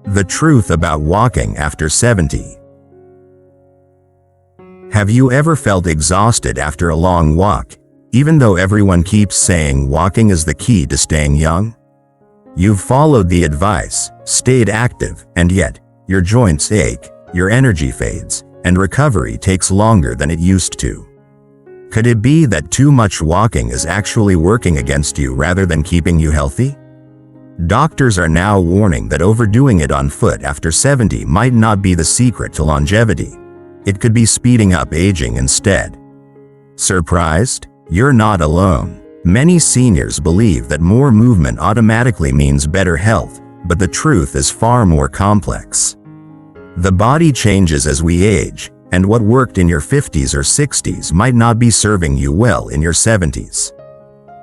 The truth about walking after 70. Have you ever felt exhausted after a long walk, even though everyone keeps saying walking is the key to staying young? You've followed the advice, stayed active, and yet, your joints ache, your energy fades, and recovery takes longer than it used to. Could it be that too much walking is actually working against you rather than keeping you healthy? Doctors are now warning that overdoing it on foot after 70 might not be the secret to longevity. It could be speeding up aging instead. Surprised? You're not alone. Many seniors believe that more movement automatically means better health, but the truth is far more complex. The body changes as we age, and what worked in your 50s or 60s might not be serving you well in your 70s.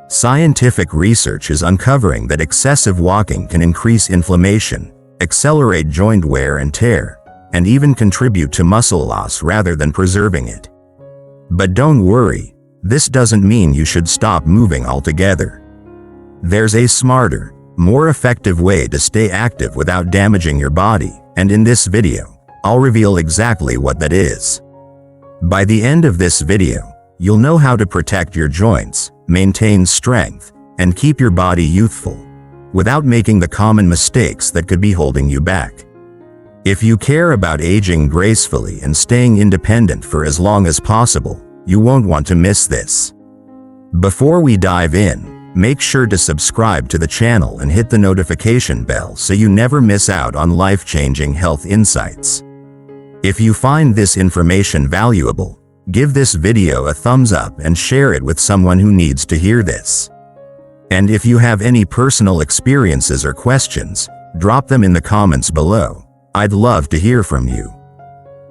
Scientific research is uncovering that excessive walking can increase inflammation, accelerate joint wear and tear, and even contribute to muscle loss rather than preserving it. But don't worry, this doesn't mean you should stop moving altogether. There's a smarter, more effective way to stay active without damaging your body, and in this video, I'll reveal exactly what that is. By the end of this video, you'll know how to protect your joints, maintain strength, and keep your body youthful, without making the common mistakes that could be holding you back. If you care about aging gracefully and staying independent for as long as possible, you won't want to miss this. Before we dive in, make sure to subscribe to the channel and hit the notification bell so you never miss out on life-changing health insights. If you find this information valuable, give this video a thumbs up and share it with someone who needs to hear this. And if you have any personal experiences or questions, drop them in the comments below. I'd love to hear from you.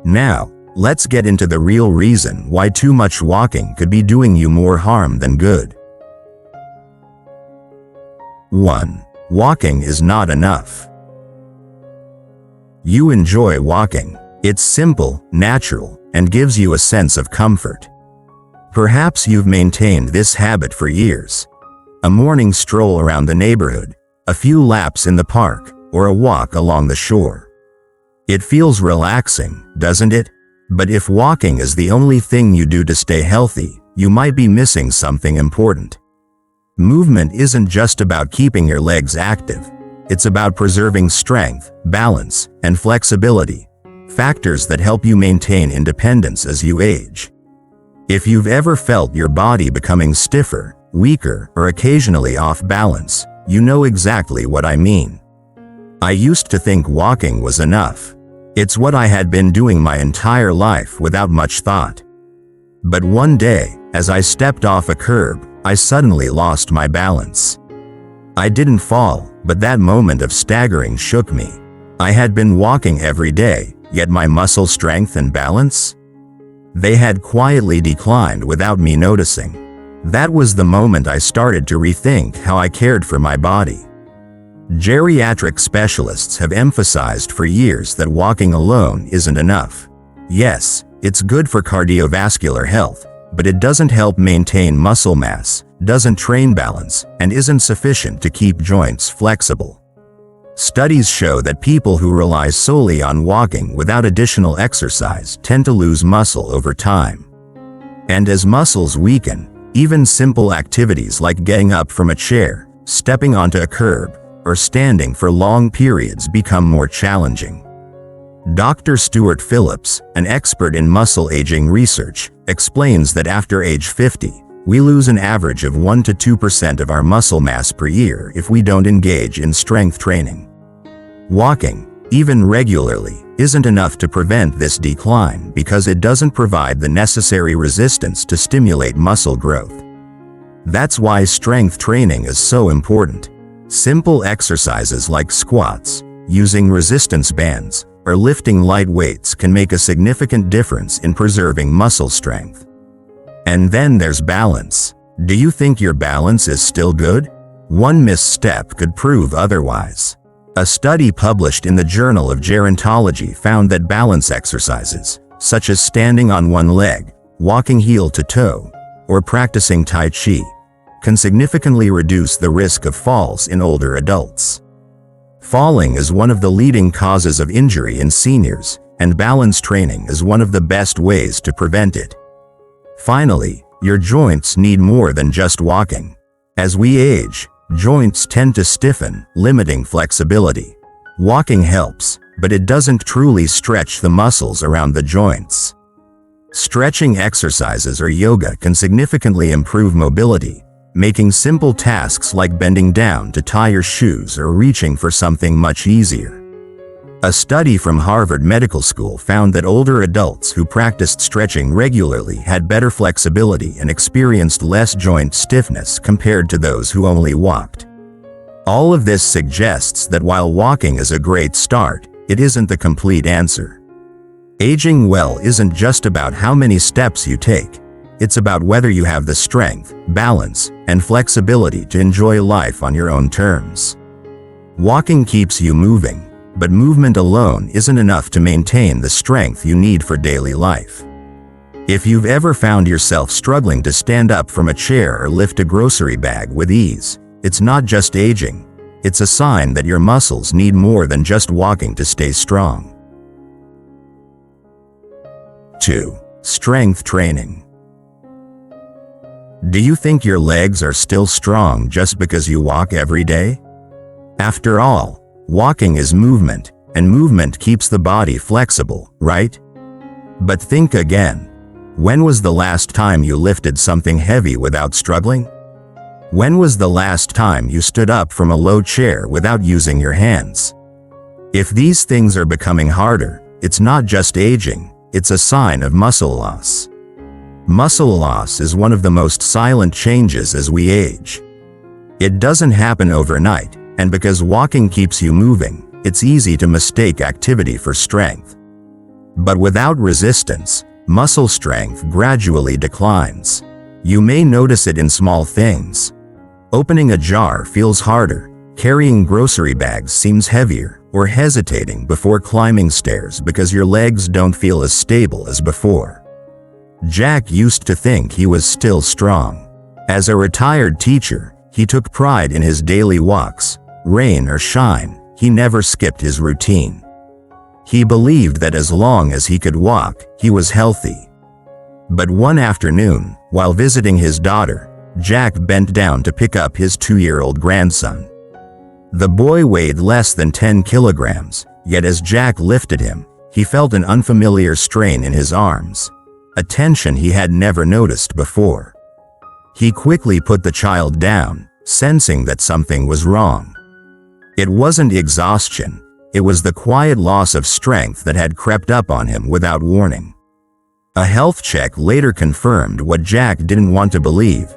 Now, let's get into the real reason why too much walking could be doing you more harm than good. 1. Walking is not enough. You enjoy walking. It's simple, natural, and gives you a sense of comfort. Perhaps you've maintained this habit for years. A morning stroll around the neighborhood, a few laps in the park, or a walk along the shore. It feels relaxing, doesn't it? But if walking is the only thing you do to stay healthy, you might be missing something important. Movement isn't just about keeping your legs active. It's about preserving strength, balance, and flexibility, factors that help you maintain independence as you age. If you've ever felt your body becoming stiffer, weaker, or occasionally off balance, you know exactly what I mean. I used to think walking was enough. It's what I had been doing my entire life without much thought. But one day, as I stepped off a curb, I suddenly lost my balance. I didn't fall, but that moment of staggering shook me. I had been walking every day, yet my muscle strength and balance? They had quietly declined without me noticing. That was the moment I started to rethink how I cared for my body. Geriatric specialists have emphasized for years that walking alone isn't enough. Yes, it's good for cardiovascular health, but it doesn't help maintain muscle mass, doesn't train balance, and isn't sufficient to keep joints flexible. Studies show that people who rely solely on walking without additional exercise tend to lose muscle over time. And as muscles weaken, even simple activities like getting up from a chair, stepping onto a curb, or standing for long periods become more challenging. Dr. Stuart Phillips, an expert in muscle aging research, explains that after age 50, we lose an average of 1 to 2% of our muscle mass per year if we don't engage in strength training. Walking, even regularly, isn't enough to prevent this decline because it doesn't provide the necessary resistance to stimulate muscle growth. That's why strength training is so important. Simple exercises like squats, using resistance bands, or lifting light weights can make a significant difference in preserving muscle strength. And then there's balance. Do you think your balance is still good? One misstep could prove otherwise. A study published in the Journal of Gerontology found that balance exercises, such as standing on one leg, walking heel to toe, or practicing Tai Chi, can significantly reduce the risk of falls in older adults. Falling is one of the leading causes of injury in seniors, and balance training is one of the best ways to prevent it. Finally, your joints need more than just walking. As we age, joints tend to stiffen, limiting flexibility. Walking helps, but it doesn't truly stretch the muscles around the joints. Stretching exercises or yoga can significantly improve mobility, making simple tasks like bending down to tie your shoes or reaching for something much easier. A study from Harvard Medical School found that older adults who practiced stretching regularly had better flexibility and experienced less joint stiffness compared to those who only walked. All of this suggests that while walking is a great start, it isn't the complete answer. Aging well isn't just about how many steps you take. It's about whether you have the strength, balance, and flexibility to enjoy life on your own terms. Walking keeps you moving, but movement alone isn't enough to maintain the strength you need for daily life. If you've ever found yourself struggling to stand up from a chair or lift a grocery bag with ease, it's not just aging. It's a sign that your muscles need more than just walking to stay strong. 2. Strength training. Do you think your legs are still strong just because you walk every day? After all, walking is movement, and movement keeps the body flexible, right? But think again. When was the last time you lifted something heavy without struggling? When was the last time you stood up from a low chair without using your hands? If these things are becoming harder, it's not just aging, it's a sign of muscle loss. Muscle loss is one of the most silent changes as we age. It doesn't happen overnight, and because walking keeps you moving, it's easy to mistake activity for strength. But without resistance, muscle strength gradually declines. You may notice it in small things. Opening a jar feels harder, carrying grocery bags seems heavier, or hesitating before climbing stairs because your legs don't feel as stable as before. Jack used to think he was still strong. As a retired teacher, he took pride in his daily walks. Rain or shine, he never skipped his routine. He believed that as long as he could walk, he was healthy. But one afternoon, while visiting his daughter, Jack bent down to pick up his 2-year-old grandson. The boy weighed less than 10 kilograms, yet as Jack lifted him, he felt an unfamiliar strain in his arms, a tension he had never noticed before. He quickly put the child down, sensing that something was wrong. It wasn't exhaustion, it was the quiet loss of strength that had crept up on him without warning. A health check later confirmed what Jack didn't want to believe.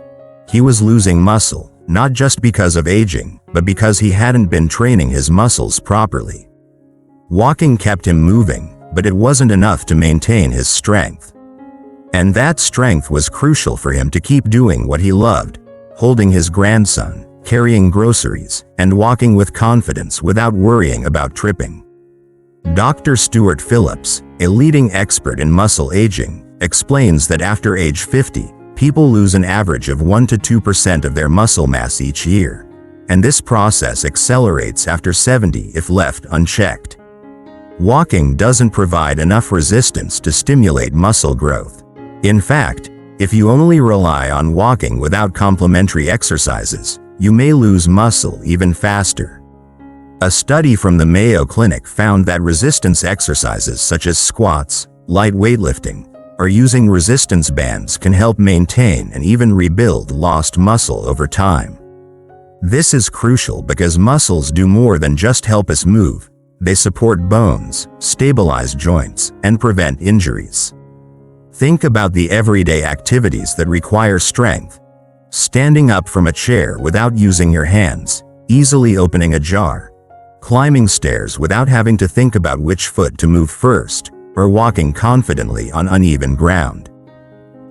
He was losing muscle, not just because of aging, but because he hadn't been training his muscles properly. Walking kept him moving, but it wasn't enough to maintain his strength. And that strength was crucial for him to keep doing what he loved, holding his grandson, carrying groceries, and walking with confidence without worrying about tripping. Dr. Stuart Phillips, a leading expert in muscle aging, explains that after age 50, people lose an average of 1 to 2% of their muscle mass each year, and this process accelerates after 70 if left unchecked. Walking doesn't provide enough resistance to stimulate muscle growth. In fact, if you only rely on walking without complementary exercises, you may lose muscle even faster. A study from the Mayo Clinic found that resistance exercises such as squats, light weightlifting, or using resistance bands can help maintain and even rebuild lost muscle over time. This is crucial because muscles do more than just help us move. They support bones, stabilize joints, and prevent injuries. Think about the everyday activities that require strength. Standing up from a chair without using your hands, easily opening a jar, climbing stairs without having to think about which foot to move first, or walking confidently on uneven ground.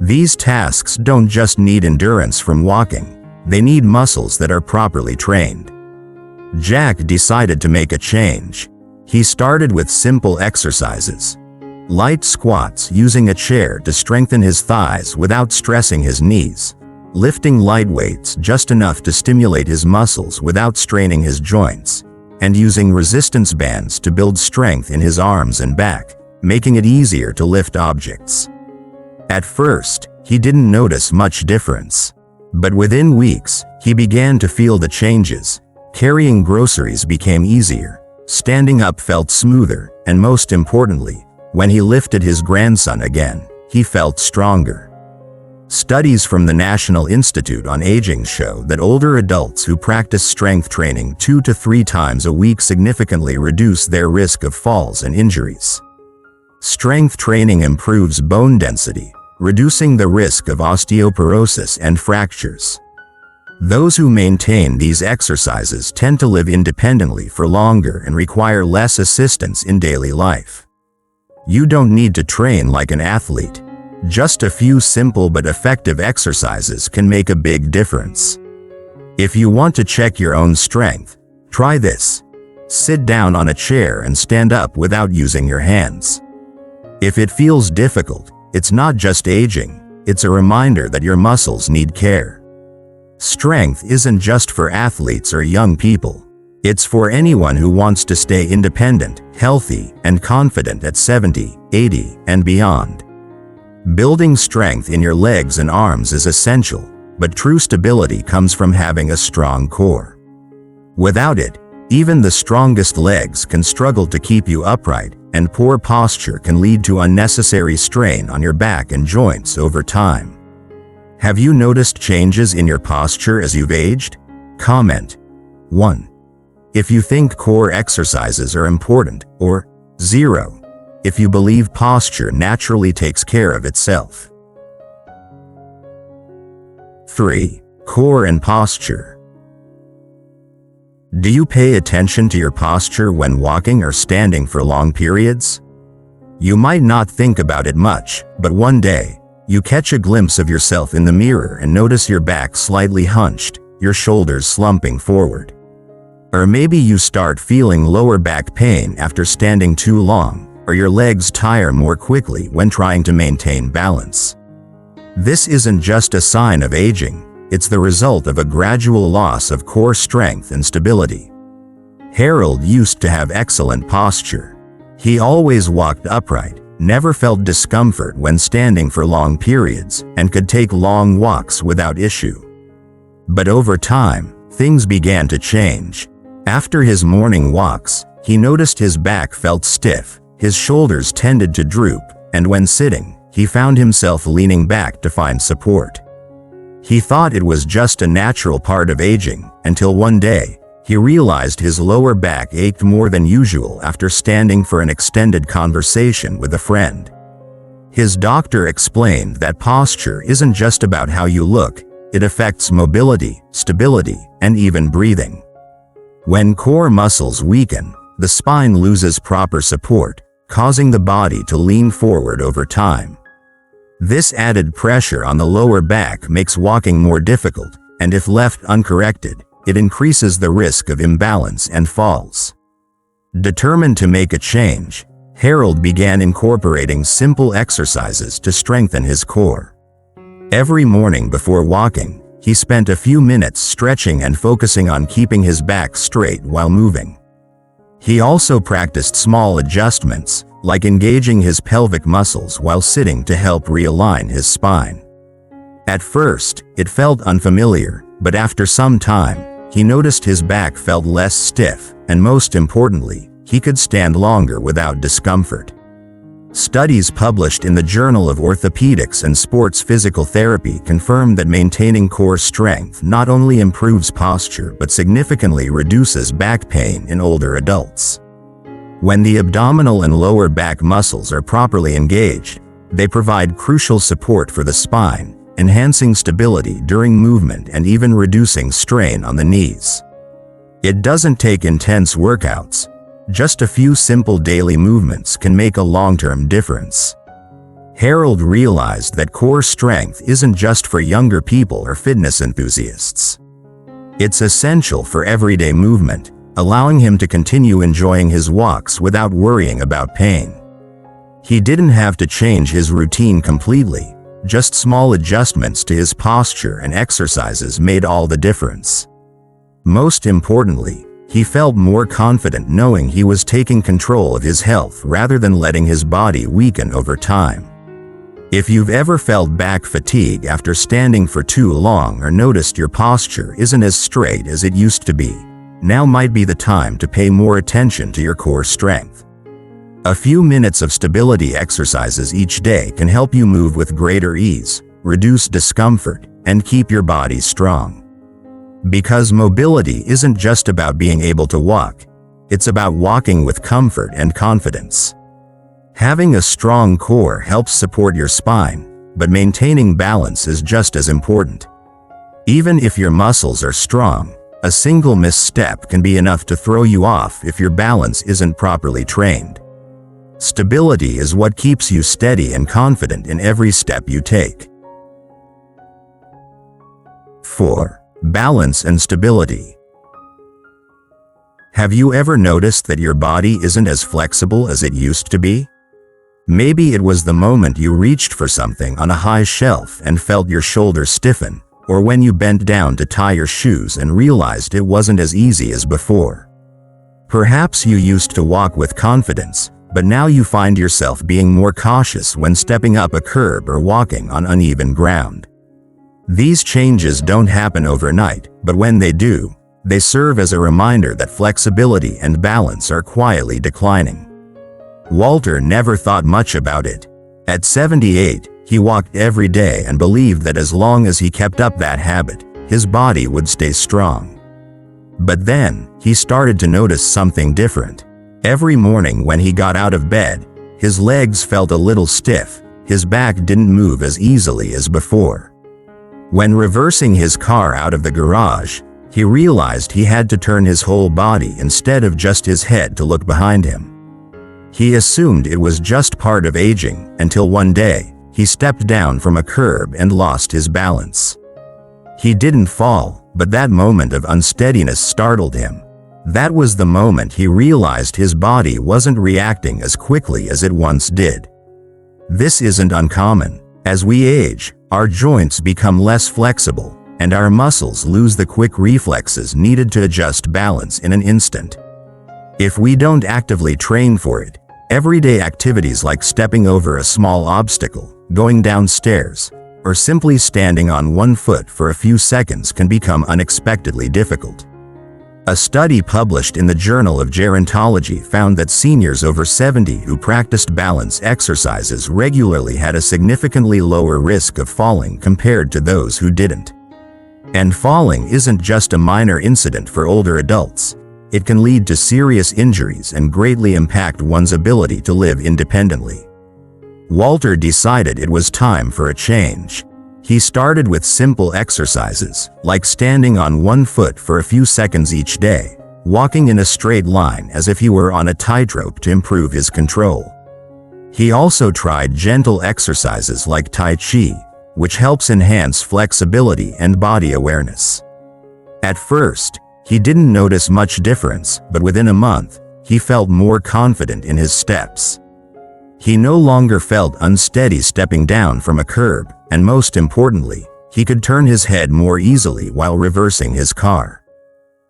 These tasks don't just need endurance from walking, they need muscles that are properly trained. Jack decided to make a change. He started with simple exercises. Light squats using a chair to strengthen his thighs without stressing his knees. Lifting light weights just enough to stimulate his muscles without straining his joints, and using resistance bands to build strength in his arms and back, making it easier to lift objects. At first, he didn't notice much difference. But within weeks, he began to feel the changes. Carrying groceries became easier, standing up felt smoother, and most importantly, when he lifted his grandson again, he felt stronger. Studies from the National Institute on Aging show that older adults who practice strength training 2 to 3 times a week significantly reduce their risk of falls and injuries. Strength training improves bone density, reducing the risk of osteoporosis and fractures. Those who maintain these exercises tend to live independently for longer and require less assistance in daily life. You don't need to train like an athlete. Just a few simple but effective exercises can make a big difference. If you want to check your own strength, try this. Sit down on a chair and stand up without using your hands. If it feels difficult, it's not just aging, it's a reminder that your muscles need care. Strength isn't just for athletes or young people. It's for anyone who wants to stay independent, healthy, and confident at 70, 80, and beyond. Building strength in your legs and arms is essential, but true stability comes from having a strong core. Without it, even the strongest legs can struggle to keep you upright, and poor posture can lead to unnecessary strain on your back and joints over time. Have you noticed changes in your posture as you've aged? Comment 1. If you think core exercises are important, or 0. If you believe posture naturally takes care of itself. 3. Core and posture. Do you pay attention to your posture when walking or standing for long periods? You might not think about it much, but one day, you catch a glimpse of yourself in the mirror and notice your back slightly hunched, your shoulders slumping forward. Or maybe you start feeling lower back pain after standing too long, or your legs tire more quickly when trying to maintain balance. This isn't just a sign of aging, it's the result of a gradual loss of core strength and stability. Harold used to have excellent posture. He always walked upright, never felt discomfort when standing for long periods, and could take long walks without issue. But over time, things began to change. After his morning walks, he noticed his back felt stiff, his shoulders tended to droop, and when sitting, he found himself leaning back to find support. He thought it was just a natural part of aging, until one day, he realized his lower back ached more than usual after standing for an extended conversation with a friend. His doctor explained that posture isn't just about how you look, it affects mobility, stability, and even breathing. When core muscles weaken, the spine loses proper support, causing the body to lean forward over time. This added pressure on the lower back makes walking more difficult, and if left uncorrected, it increases the risk of imbalance and falls. Determined to make a change, Harold began incorporating simple exercises to strengthen his core. Every morning before walking, he spent a few minutes stretching and focusing on keeping his back straight while moving. He also practiced small adjustments, like engaging his pelvic muscles while sitting to help realign his spine. At first, it felt unfamiliar, but after some time, he noticed his back felt less stiff, and most importantly, he could stand longer without discomfort. Studies published in the Journal of Orthopedics and Sports Physical Therapy confirmed that maintaining core strength not only improves posture but significantly reduces back pain in older adults. When the abdominal and lower back muscles are properly engaged, they provide crucial support for the spine, enhancing stability during movement and even reducing strain on the knees. It doesn't take intense workouts. Just a few simple daily movements can make a long-term difference. Harold realized that core strength isn't just for younger people or fitness enthusiasts. It's essential for everyday movement, allowing him to continue enjoying his walks without worrying about pain. He didn't have to change his routine completely, just small adjustments to his posture and exercises made all the difference. Most importantly, he felt more confident knowing he was taking control of his health rather than letting his body weaken over time. If you've ever felt back fatigue after standing for too long or noticed your posture isn't as straight as it used to be, now might be the time to pay more attention to your core strength. A few minutes of stability exercises each day can help you move with greater ease, reduce discomfort, and keep your body strong. Because mobility isn't just about being able to walk, it's about walking with comfort and confidence. Having a strong core helps support your spine, but maintaining balance is just as important. Even if your muscles are strong, a single misstep can be enough to throw you off if your balance isn't properly trained. Stability is what keeps you steady and confident in every step you take. 4. Balance and stability. Have you ever noticed that your body isn't as flexible as it used to be? Maybe it was the moment you reached for something on a high shelf and felt your shoulders stiffen, or when you bent down to tie your shoes and realized it wasn't as easy as before. Perhaps you used to walk with confidence, but now you find yourself being more cautious when stepping up a curb or walking on uneven ground. These changes don't happen overnight, but when they do, they serve as a reminder that flexibility and balance are quietly declining. Walter never thought much about it. At 78, he walked every day and believed that as long as he kept up that habit, his body would stay strong. But then, he started to notice something different. Every morning when he got out of bed, his legs felt a little stiff, his back didn't move as easily as before. When reversing his car out of the garage, he realized he had to turn his whole body instead of just his head to look behind him. He assumed it was just part of aging until one day, he stepped down from a curb and lost his balance. He didn't fall, but that moment of unsteadiness startled him. That was the moment he realized his body wasn't reacting as quickly as it once did. This isn't uncommon. As we age, our joints become less flexible, and our muscles lose the quick reflexes needed to adjust balance in an instant. If we don't actively train for it, everyday activities like stepping over a small obstacle, going downstairs, or simply standing on one foot for a few seconds can become unexpectedly difficult. A study published in the Journal of Gerontology found that seniors over 70 who practiced balance exercises regularly had a significantly lower risk of falling compared to those who didn't. And falling isn't just a minor incident for older adults. It can lead to serious injuries and greatly impact one's ability to live independently. Walter decided it was time for a change. He started with simple exercises, like standing on one foot for a few seconds each day, walking in a straight line as if he were on a tightrope to improve his control. He also tried gentle exercises like Tai Chi, which helps enhance flexibility and body awareness. At first, he didn't notice much difference, but within a month, he felt more confident in his steps. He no longer felt unsteady stepping down from a curb, and most importantly, he could turn his head more easily while reversing his car.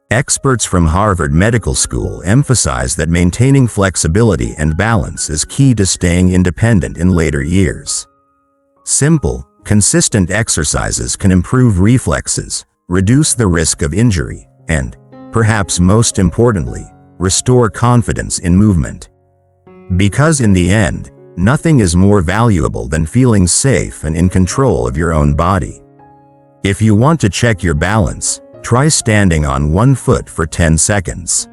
Experts from Harvard Medical School emphasize that maintaining flexibility and balance is key to staying independent in later years. Simple, consistent exercises can improve reflexes, reduce the risk of injury, and, perhaps most importantly, restore confidence in movement. Because in the end, nothing is more valuable than feeling safe and in control of your own body. If you want to check your balance, try standing on one foot for 10 seconds.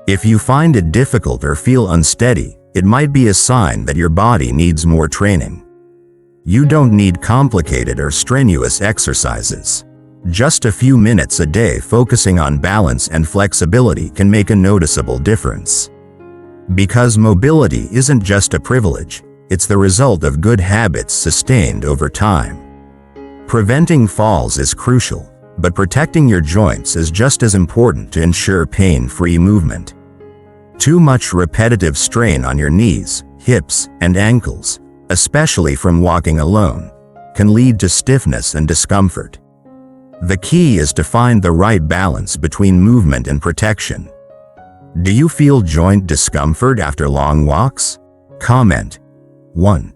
If you find it difficult or feel unsteady, it might be a sign that your body needs more training. You don't need complicated or strenuous exercises. Just a few minutes a day focusing on balance and flexibility can make a noticeable difference. Because mobility isn't just a privilege, it's the result of good habits sustained over time. Preventing falls is crucial, but protecting your joints is just as important to ensure pain-free movement. Too much repetitive strain on your knees, hips, and ankles, especially from walking alone, can lead to stiffness and discomfort. The key is to find the right balance between movement and protection, Do you feel joint discomfort after long walks? Comment 1.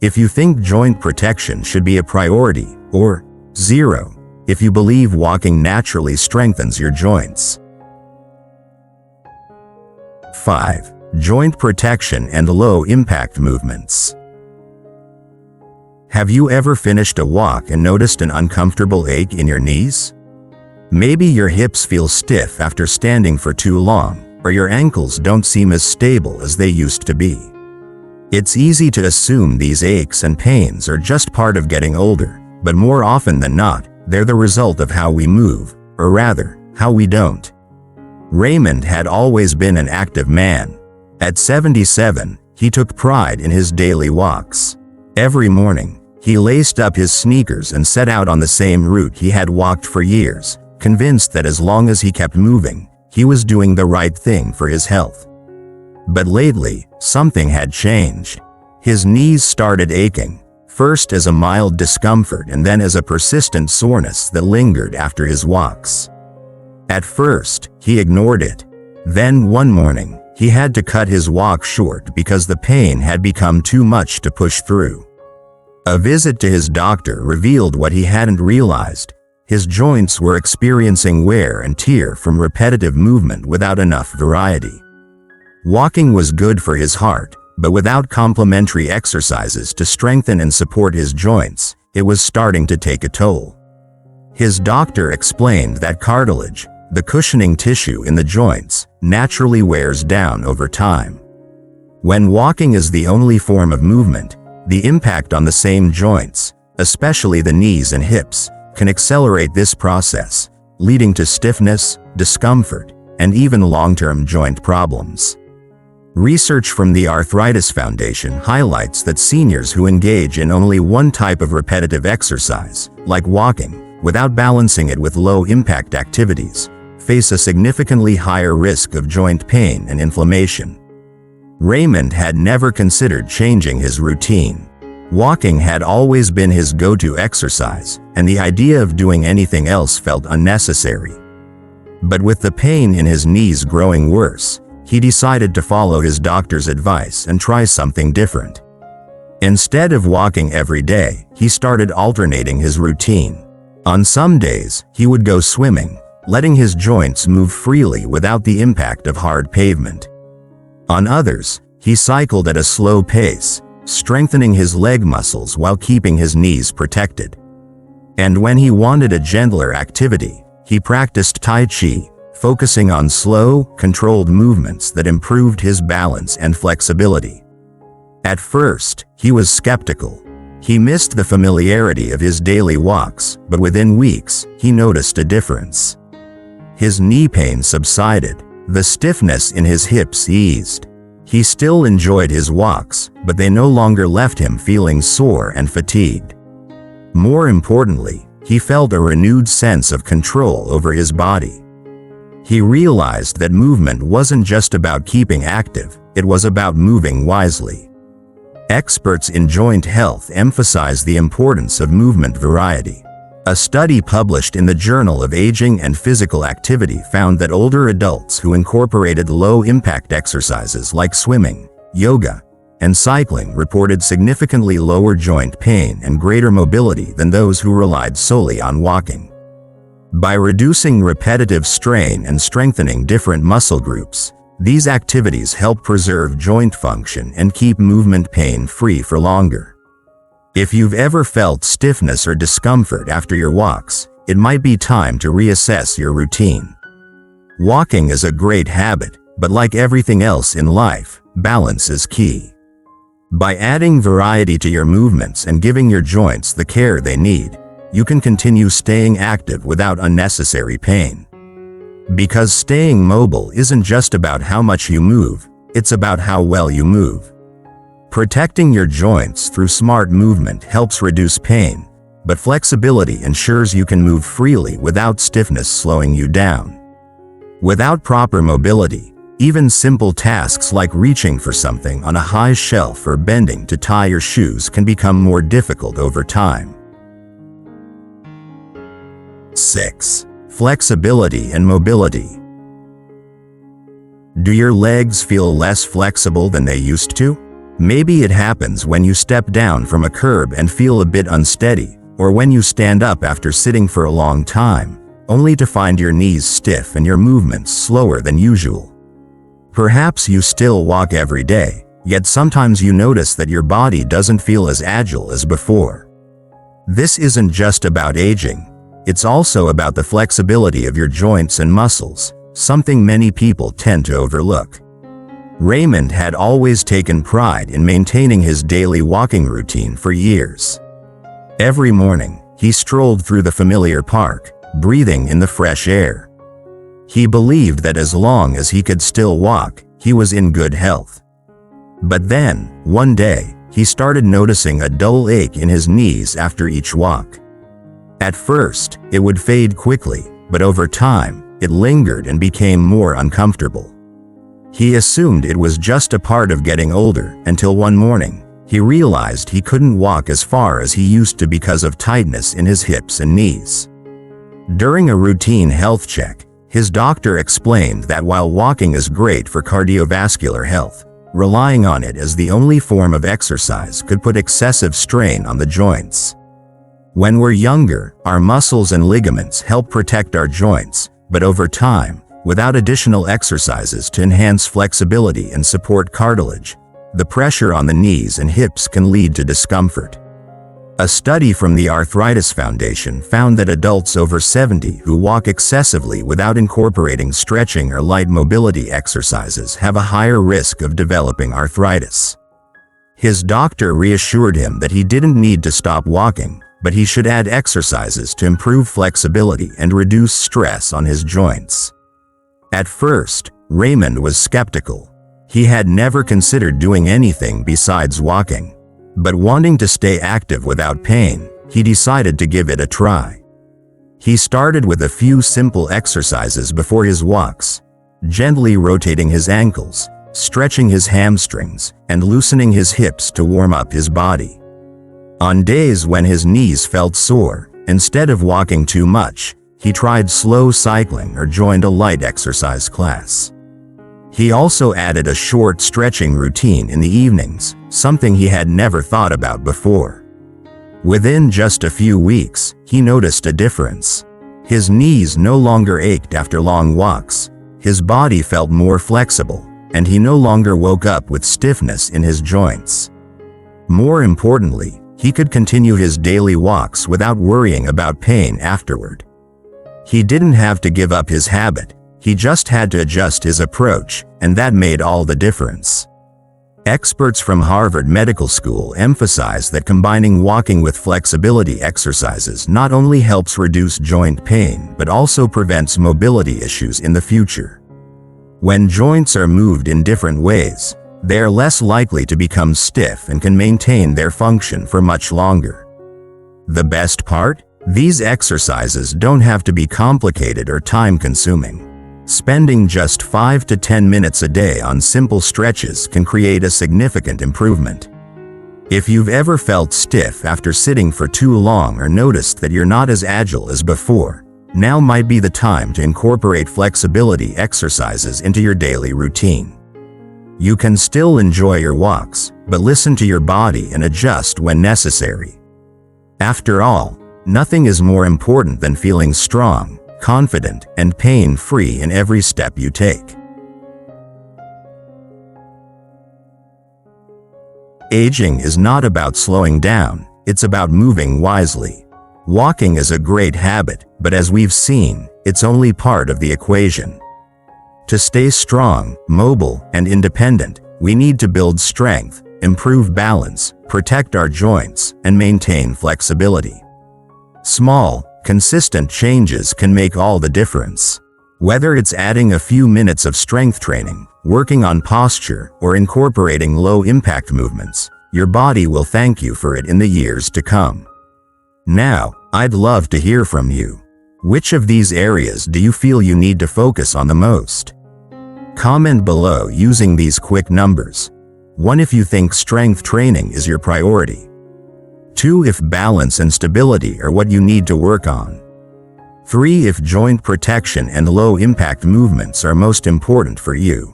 If you think joint protection should be a priority, or 0. If you believe walking naturally strengthens your joints. 5. Joint protection and low-impact movements. Have you ever finished a walk and noticed an uncomfortable ache in your knees? Maybe your hips feel stiff after standing for too long, or your ankles don't seem as stable as they used to be. It's easy to assume these aches and pains are just part of getting older, but more often than not, they're the result of how we move, or rather, how we don't. Raymond had always been an active man. At 77, he took pride in his daily walks. Every morning, he laced up his sneakers and set out on the same route he had walked for years, convinced that as long as he kept moving, he was doing the right thing for his health. But lately, something had changed. His knees started aching, first as a mild discomfort and then as a persistent soreness that lingered after his walks. At first, he ignored it. Then one morning, he had to cut his walk short because the pain had become too much to push through. A visit to his doctor revealed what he hadn't realized. His joints were experiencing wear and tear from repetitive movement without enough variety. Walking was good for his heart, but without complementary exercises to strengthen and support his joints, it was starting to take a toll. His doctor explained that cartilage, the cushioning tissue in the joints, naturally wears down over time. When walking is the only form of movement, the impact on the same joints, especially the knees and hips, can accelerate this process, leading to stiffness, discomfort, and even long-term joint problems. Research from the Arthritis Foundation highlights that seniors who engage in only one type of repetitive exercise, like walking, without balancing it with low-impact activities, face a significantly higher risk of joint pain and inflammation. Raymond had never considered changing his routine. Walking had always been his go-to exercise, and the idea of doing anything else felt unnecessary. But with the pain in his knees growing worse, he decided to follow his doctor's advice and try something different. Instead of walking every day, he started alternating his routine. On some days, he would go swimming, letting his joints move freely without the impact of hard pavement. On others, he cycled at a slow pace, strengthening his leg muscles while keeping his knees protected. And when he wanted a gentler activity, he practiced Tai Chi, focusing on slow, controlled movements that improved his balance and flexibility. At first, he was skeptical. He missed the familiarity of his daily walks, but within weeks, he noticed a difference. His knee pain subsided, the stiffness in his hips eased. He still enjoyed his walks, but they no longer left him feeling sore and fatigued. More importantly, he felt a renewed sense of control over his body. He realized that movement wasn't just about keeping active, it was about moving wisely. Experts in joint health emphasize the importance of movement variety. A study published in the Journal of Aging and Physical Activity found that older adults who incorporated low-impact exercises like swimming, yoga, and cycling reported significantly lower joint pain and greater mobility than those who relied solely on walking. By reducing repetitive strain and strengthening different muscle groups, these activities help preserve joint function and keep movement pain-free for longer. If you've ever felt stiffness or discomfort after your walks, it might be time to reassess your routine. Walking is a great habit, but like everything else in life, balance is key. By adding variety to your movements and giving your joints the care they need, you can continue staying active without unnecessary pain. Because staying mobile isn't just about how much you move, it's about how well you move. Protecting your joints through smart movement helps reduce pain, but flexibility ensures you can move freely without stiffness slowing you down. Without proper mobility, even simple tasks like reaching for something on a high shelf or bending to tie your shoes can become more difficult over time. 6. Flexibility and mobility. Do your legs feel less flexible than they used to? Maybe it happens when you step down from a curb and feel a bit unsteady, or when you stand up after sitting for a long time, only to find your knees stiff and your movements slower than usual. Perhaps you still walk every day, yet sometimes you notice that your body doesn't feel as agile as before. This isn't just about aging, it's also about the flexibility of your joints and muscles, something many people tend to overlook. Raymond had always taken pride in maintaining his daily walking routine for years. Every morning, he strolled through the familiar park, breathing in the fresh air. He believed that as long as he could still walk, he was in good health. But then, one day, he started noticing a dull ache in his knees after each walk. At first, it would fade quickly, but over time, it lingered and became more uncomfortable. He assumed it was just a part of getting older until one morning, he realized he couldn't walk as far as he used to because of tightness in his hips and knees. During a routine health check, his doctor explained that while walking is great for cardiovascular health, relying on it as the only form of exercise could put excessive strain on the joints. When we're younger, our muscles and ligaments help protect our joints, but over time, without additional exercises to enhance flexibility and support cartilage, the pressure on the knees and hips can lead to discomfort. A study from the Arthritis Foundation found that adults over 70 who walk excessively without incorporating stretching or light mobility exercises have a higher risk of developing arthritis. His doctor reassured him that he didn't need to stop walking, but he should add exercises to improve flexibility and reduce stress on his joints. At first, Raymond was skeptical. He had never considered doing anything besides walking. But wanting to stay active without pain, he decided to give it a try. He started with a few simple exercises before his walks, gently rotating his ankles, stretching his hamstrings, and loosening his hips to warm up his body. On days when his knees felt sore, instead of walking too much, he tried slow cycling or joined a light exercise class. He also added a short stretching routine in the evenings, something he had never thought about before. Within just a few weeks, he noticed a difference. His knees no longer ached after long walks, his body felt more flexible, and he no longer woke up with stiffness in his joints. More importantly, he could continue his daily walks without worrying about pain afterward. He didn't have to give up his habit. He just had to adjust his approach, and that made all the difference. Experts from Harvard Medical School emphasize that combining walking with flexibility exercises not only helps reduce joint pain but also prevents mobility issues in the future. When joints are moved in different ways, they are less likely to become stiff and can maintain their function for much longer. The best part? These exercises don't have to be complicated or time-consuming. Spending just 5 to 10 minutes a day on simple stretches can create a significant improvement. If you've ever felt stiff after sitting for too long or noticed that you're not as agile as before, now might be the time to incorporate flexibility exercises into your daily routine. You can still enjoy your walks, but listen to your body and adjust when necessary. After all, nothing is more important than feeling strong, confident, and pain-free in every step you take. Aging is not about slowing down, it's about moving wisely. Walking is a great habit, but as we've seen, it's only part of the equation. To stay strong, mobile, and independent, we need to build strength, improve balance, protect our joints, and maintain flexibility. Small, consistent changes can make all the difference. Whether it's adding a few minutes of strength training, working on posture, or incorporating low-impact movements, your body will thank you for it in the years to come. Now, I'd love to hear from you. Which of these areas do you feel you need to focus on the most? Comment below using these quick numbers. 1 if you think strength training is your priority. 2 if balance and stability are what you need to work on. 3 if joint protection and low-impact movements are most important for you.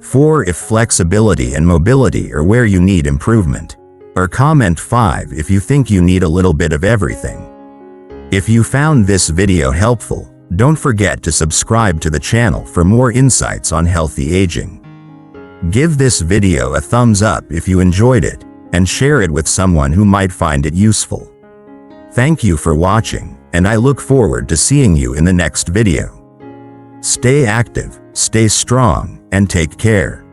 4 if flexibility and mobility are where you need improvement. Or comment 5 if you think you need a little bit of everything. If you found this video helpful, don't forget to subscribe to the channel for more insights on healthy aging. Give this video a thumbs up if you enjoyed it, and share it with someone who might find it useful. Thank you for watching, and I look forward to seeing you in the next video. Stay active, stay strong, and take care.